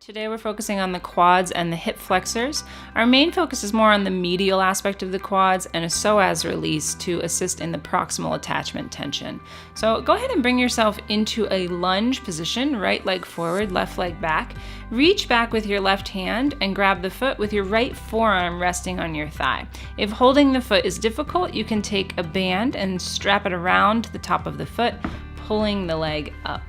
Today we're focusing on the quads and the hip flexors. Our main focus is more on the medial aspect of the quads and a psoas release to assist in the proximal attachment tension. So go ahead and bring yourself into a lunge position, right leg forward, left leg back. Reach back with your left hand and grab the foot with your right forearm resting on your thigh. If holding the foot is difficult, you can take a band and strap it around the top of the foot, pulling the leg up.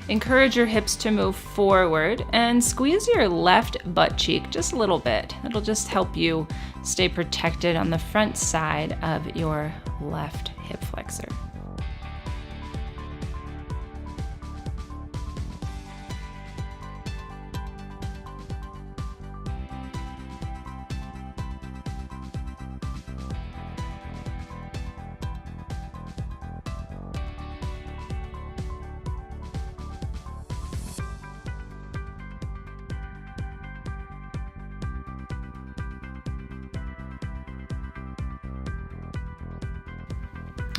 Encourage your hips to move forward and squeeze your left butt cheek just a little bit. It'll just help you stay protected on the front side of your left hip flexor.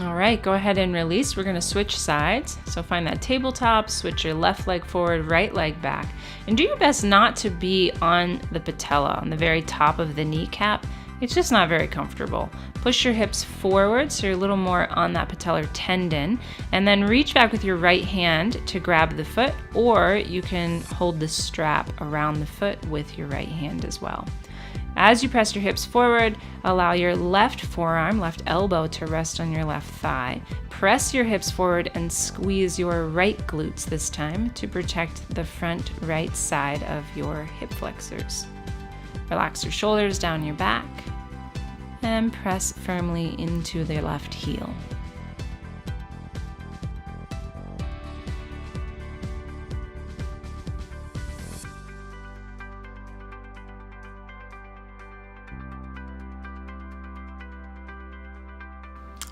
All right, go ahead and release. We're gonna switch sides. So find that tabletop, switch your left leg forward, right leg back, and do your best not to be on the patella, on the very top of the kneecap. It's just not very comfortable. Push your hips forward so you're a little more on that patellar tendon, and then reach back with your right hand to grab the foot, or you can hold the strap around the foot with your right hand as well. As you press your hips forward, allow your left forearm, left elbow to rest on your left thigh. Press your hips forward and squeeze your right glutes this time to protect the front right side of your hip flexors. Relax your shoulders down your back and press firmly into the left heel.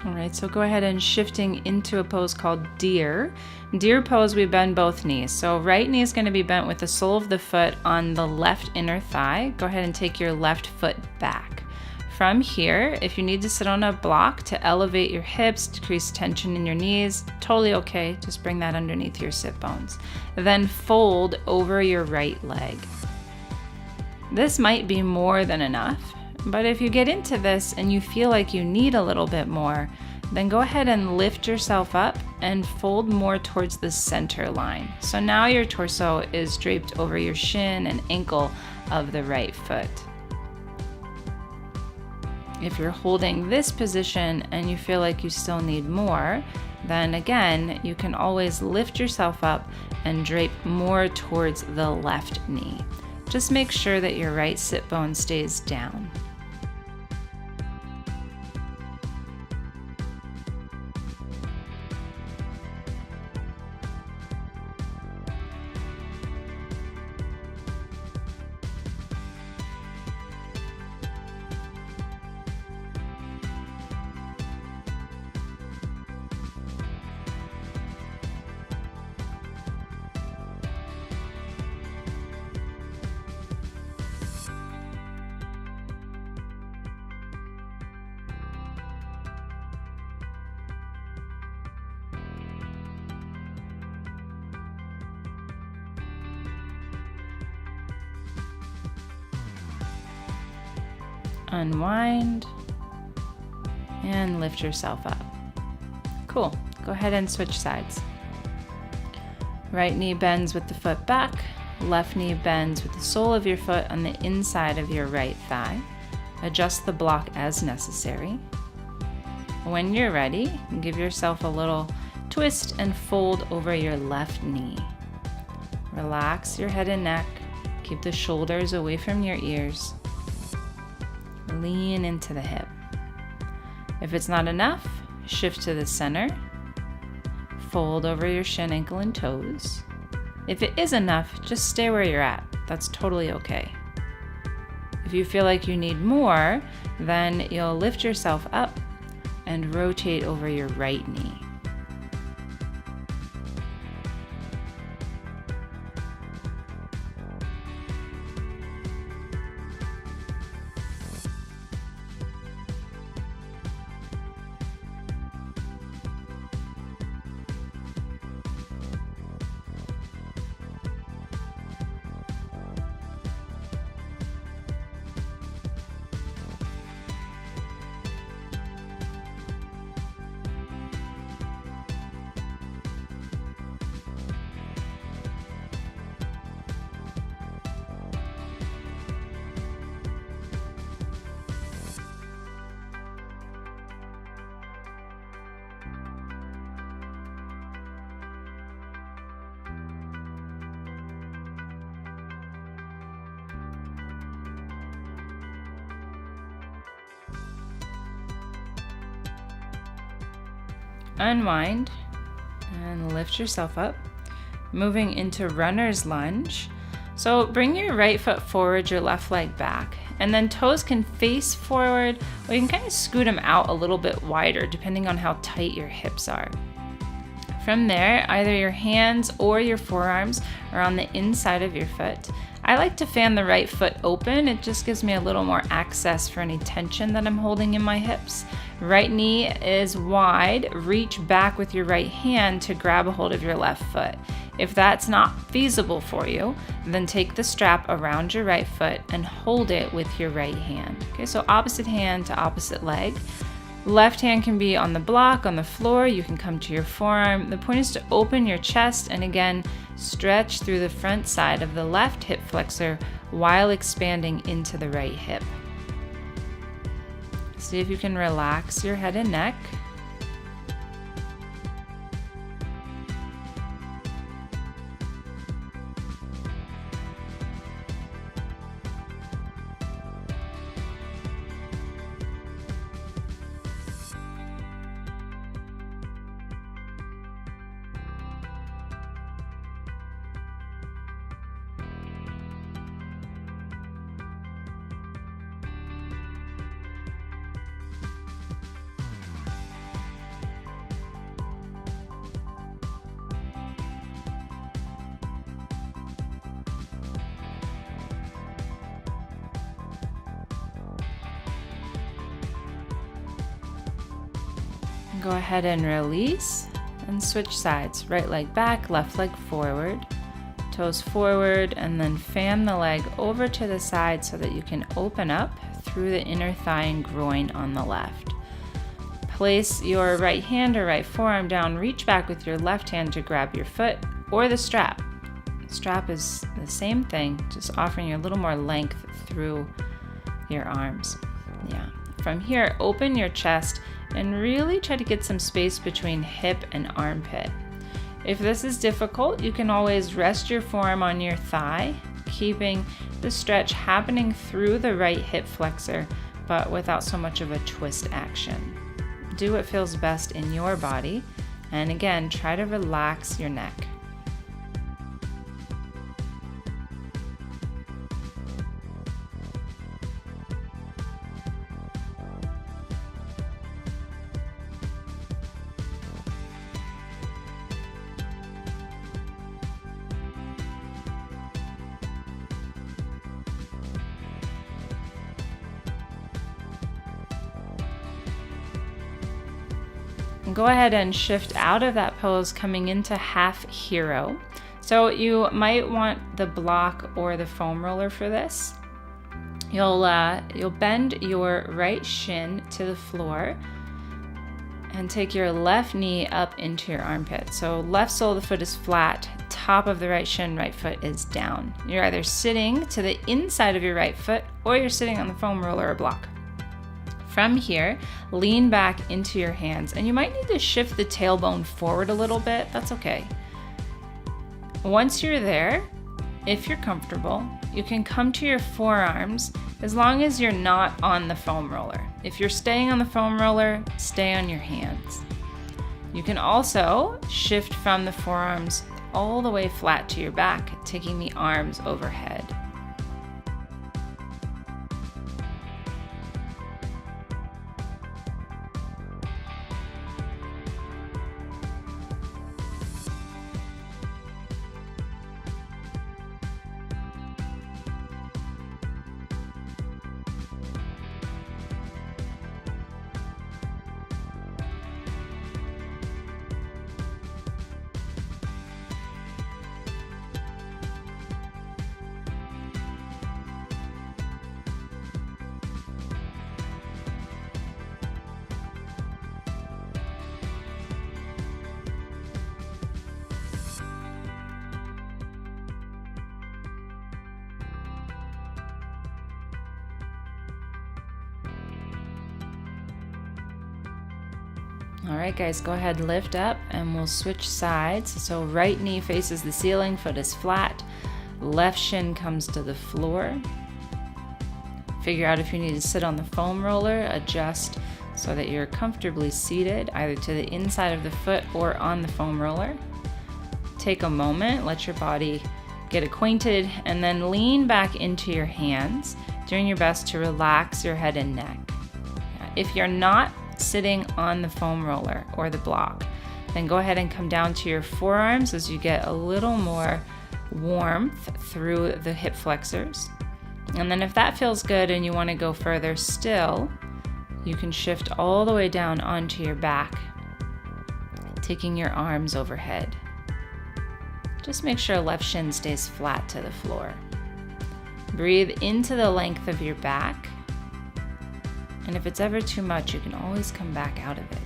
All right, so go ahead and shifting into a pose called deer. Deer pose, we bend both knees. So right knee is going to be bent with the sole of the foot on the left inner thigh. Go ahead and take your left foot back. From here, if you need to sit on a block to elevate your hips, decrease tension in your knees, totally okay. Just bring that underneath your sit bones. Then fold over your right leg. This might be more than enough. But if you get into this and you feel like you need a little bit more, then go ahead and lift yourself up and fold more towards the center line. So now your torso is draped over your shin and ankle of the right foot. If you're holding this position and you feel like you still need more, then again, you can always lift yourself up and drape more towards the left knee. Just make sure that your right sit bone stays down. Unwind and lift yourself up. Cool. Go ahead and switch sides. Right knee bends with the foot back. Left knee bends with the sole of your foot on the inside of your right thigh. Adjust the block as necessary. When you're ready, give yourself a little twist and fold over your left knee. Relax your head and neck. Keep the shoulders away from your ears. Lean into the hip. If it's not enough, shift to the center. Fold over your shin, ankle, and toes. If it is enough, just stay where you're at. That's totally okay. If you feel like you need more, then you'll lift yourself up and rotate over your right knee. unwind and lift yourself up. Moving into runner's lunge. So bring your right foot forward, your left leg back, and then toes can face forward, or you can kind of scoot them out a little bit wider depending on how tight your hips are. From there, either your hands or your forearms are on the inside of your foot. I like to fan the right foot open. It just gives me a little more access for any tension that I'm holding in my hips. Right knee is wide. Reach back with your right hand to grab a hold of your left foot. If that's not feasible for you, then take the strap around your right foot and hold it with your right hand. Okay, so opposite hand to opposite leg. Left hand can be on the block, on the floor. You can come to your forearm. The point is to open your chest and again, stretch through the front side of the left hip flexor while expanding into the right hip. See if you can relax your head and neck. Go ahead and release and switch sides. Right leg back, left leg forward, toes forward, and then fan the leg over to the side so that you can open up through the inner thigh and groin on the left. Place your right hand or right forearm down, reach back with your left hand to grab your foot or the strap. The strap is the same thing, just offering you a little more length through your arms. Yeah. From here, open your chest and really try to get some space between hip and armpit. If this is difficult, you can always rest your forearm on your thigh, keeping the stretch happening through the right hip flexor, but without so much of a twist action. Do what feels best in your body, and again, try to relax your neck. Go ahead and shift out of that pose, coming into half hero. So you might want the block or the foam roller for this. You'll bend your right shin to the floor and take your left knee up into your armpit. So left sole of the foot is flat, top of the right shin, right foot is down. You're either sitting to the inside of your right foot or you're sitting on the foam roller or block. From here, lean back into your hands, and you might need to shift the tailbone forward a little bit. That's okay. Once you're there, if you're comfortable, you can come to your forearms as long as you're not on the foam roller. If you're staying on the foam roller, stay on your hands. You can also shift from the forearms all the way flat to your back, taking the arms overhead. All right, guys, go ahead, lift up, and we'll switch sides. So right knee faces the ceiling, foot is flat, left shin comes to the floor. Figure out if you need to sit on the foam roller, adjust so that you're comfortably seated either to the inside of the foot or on the foam roller. Take a moment, let your body get acquainted, and then lean back into your hands, doing your best to relax your head and neck. If you're not sitting on the foam roller or the block, then go ahead and come down to your forearms as you get a little more warmth through the hip flexors. And then if that feels good and you want to go further still, you can shift all the way down onto your back, taking your arms overhead. Just make sure left shin stays flat to the floor. Breathe into the length of your back. And if it's ever too much, you can always come back out of it.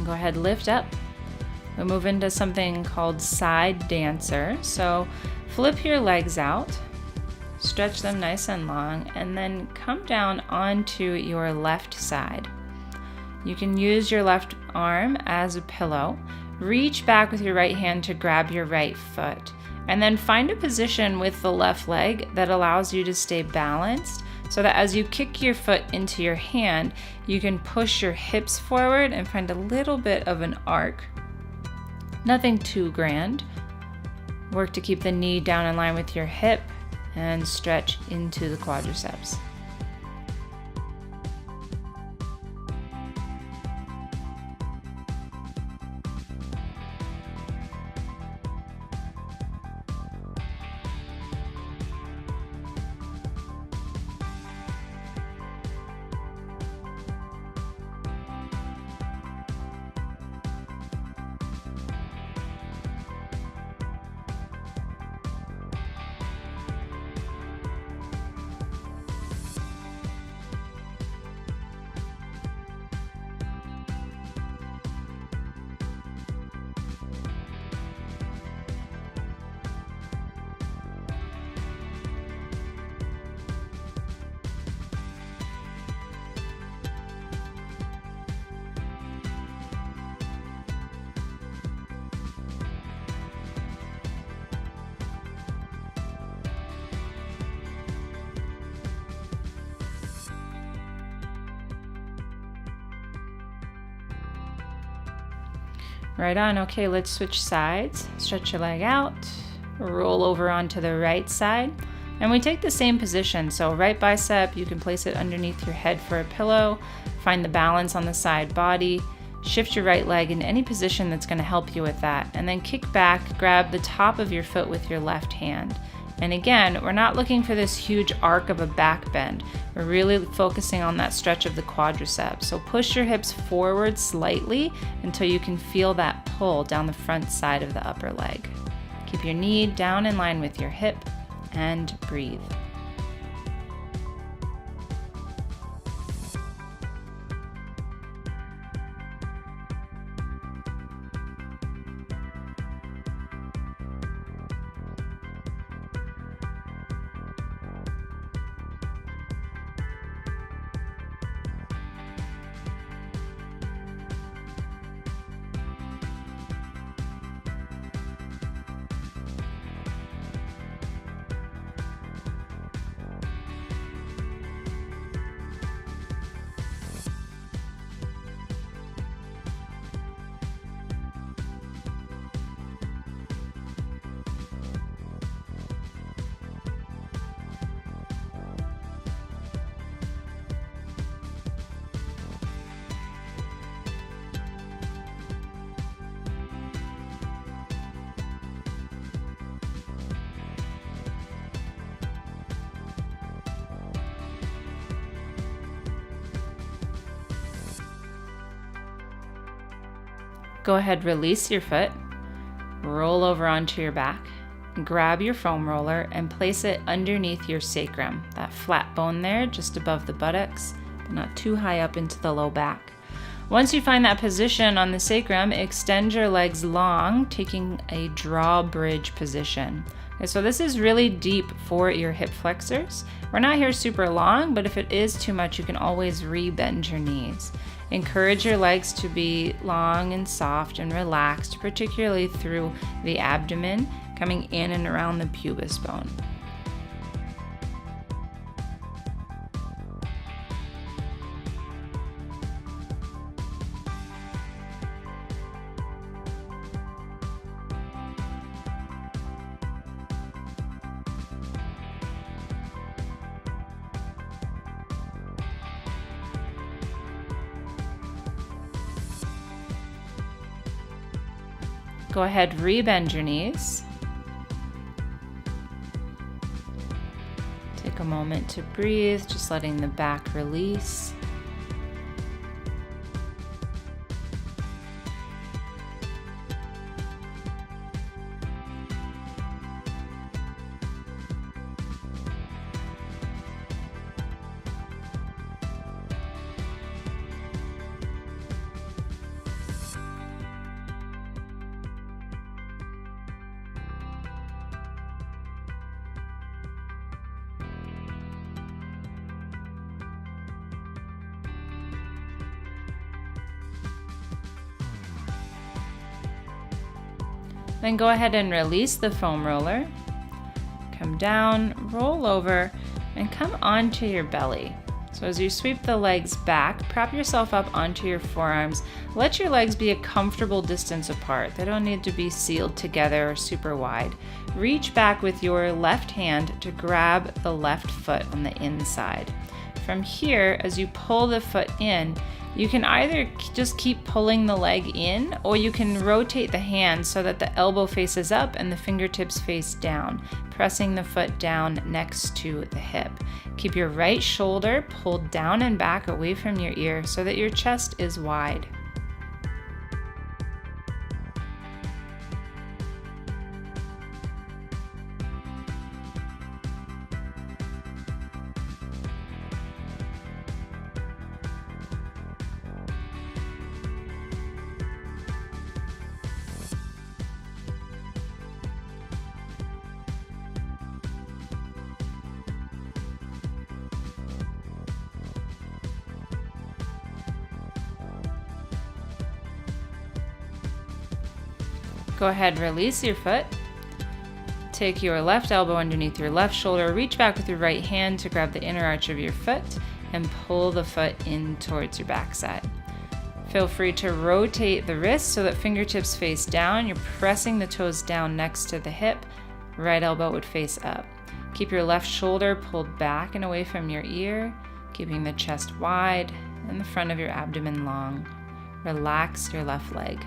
Go ahead, lift up. We'll move into something called side dancer. So flip your legs out, stretch them nice and long, and then come down onto your left side. You can use your left arm as a pillow. Reach back with your right hand to grab your right foot, and then find a position with the left leg that allows you to stay balanced, so that as you kick your foot into your hand, you can push your hips forward and find a little bit of an arc. Nothing too grand. Work to keep the knee down in line with your hip and stretch into the quadriceps. Right on. Okay, let's switch sides. Stretch your leg out, roll over onto the right side, and we take the same position. So right bicep, you can place it underneath your head for a pillow, find the balance on the side body, shift your right leg in any position that's going to help you with that, and then kick back, grab the top of your foot with your left hand. And again, we're not looking for this huge arc of a back bend. We're really focusing on that stretch of the quadriceps. So push your hips forward slightly until you can feel that pull down the front side of the upper leg. Keep your knee down in line with your hip and breathe. Go ahead, release your foot, roll over onto your back, grab your foam roller and place it underneath your sacrum, that flat bone there just above the buttocks, but not too high up into the low back. Once you find that position on the sacrum, extend your legs long, taking a drawbridge position. Okay, so this is really deep for your hip flexors. We're not here super long, but if it is too much, you can always re-bend your knees. Encourage your legs to be long and soft and relaxed, particularly through the abdomen, coming in and around the pubis bone. Go ahead, re-bend your knees. Take a moment to breathe, just letting the back release. Then go ahead and release the foam roller. Come down, roll over, and come onto your belly. So as you sweep the legs back, prop yourself up onto your forearms. Let your legs be a comfortable distance apart. They don't need to be sealed together or super wide. Reach back with your left hand to grab the left foot on the inside. From here, as you pull the foot in, you can either just keep pulling the leg in, or you can rotate the hand so that the elbow faces up and the fingertips face down, pressing the foot down next to the hip. Keep your right shoulder pulled down and back away from your ear so that your chest is wide. Go ahead, release your foot. Take your left elbow underneath your left shoulder, reach back with your right hand to grab the inner arch of your foot and pull the foot in towards your backside. Feel free to rotate the wrist so that fingertips face down. You're pressing the toes down next to the hip. Right elbow would face up. Keep your left shoulder pulled back and away from your ear, keeping the chest wide and the front of your abdomen long. Relax your left leg.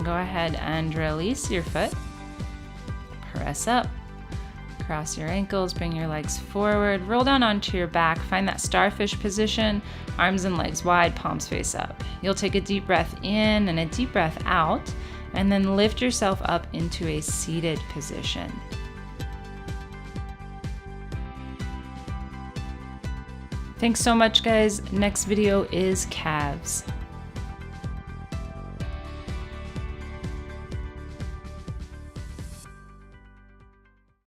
Go ahead and release your foot. Press up. Cross your ankles, bring your legs forward, roll down onto your back, find that starfish position, arms and legs wide, palms face up. You'll take a deep breath in and a deep breath out, and then lift yourself up into a seated position. Thanks so much, guys. Next video is calves.